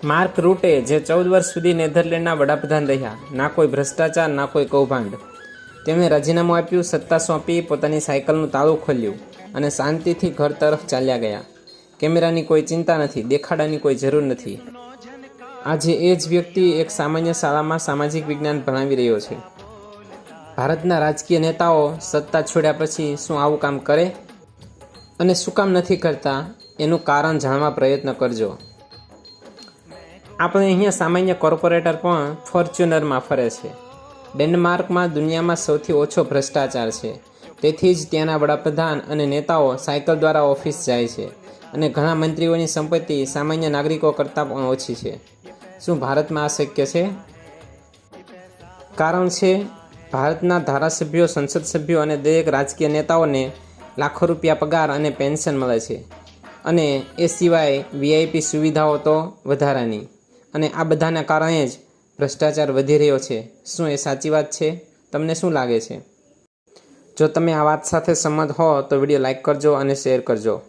Mark રૂટે જે 14 વર્ષ સુધી નેધરલેન્ડના વડાપ્રધાન રહ્યા, ના કોઈ ભ્રષ્ટાચાર ના કોઈ કૌભાંડ. તેમણે રાજીનામું આપ્યું, સત્તા સોંપી, પોતાની સાયકલનું તાળું ખોલ્યું અને શાંતિથી ઘર તરફ ચાલ્યા ગયા. કેમેરાની કોઈ ચિંતા નથી, દેખાડાની કોઈ જરૂર નથી. આજે એ જ વ્યક્તિ એક સામાન્ય શાળામાં સામાજિક વિજ્ઞાન ભણાવી રહ્યો છે. ભારતના રાજકીય નેતાઓ સત્તા છોડ્યા પછી શું આવું કામ કરે અને શું કામ નથી કરતા એનું કારણ જાણવા પ્રયત્ન કરજો. આપણે અહીંયા સામાન્ય કોર્પોરેટર પણ ફોર્ચ્યુનરમાં ફરે છે. ડેનમાર્કમાં દુનિયામાં સૌથી ઓછો ભ્રષ્ટાચાર છે. તેથી જ ત્યાંના વડાપ્રધાન અને નેતાઓ સાયકલ દ્વારા ઓફિસ જાય છે અને ઘણા મંત્રીઓની સંપત્તિ સામાન્ય નાગરિકો કરતાં પણ ઓછી છે. શું ભારતમાં આ શક્ય છે? કારણ છે ભારતના ધારાસભ્યો, સંસદ સભ્યો અને દરેક રાજકીય નેતાઓને લાખો રૂપિયા પગાર અને પેન્શન મળે છે અને એ સિવાય વીઆઈપી સુવિધાઓ તો વધારાની. અને આ બધાના કારણે જ ભ્રષ્ટાચાર વધી રહ્યો છે. શું એ સાચી વાત છે? તમને શું લાગે છે? જો તમે આ વાત સાથે સંમત હો તો વિડીયો લાઈક કરજો અને શેર કરજો.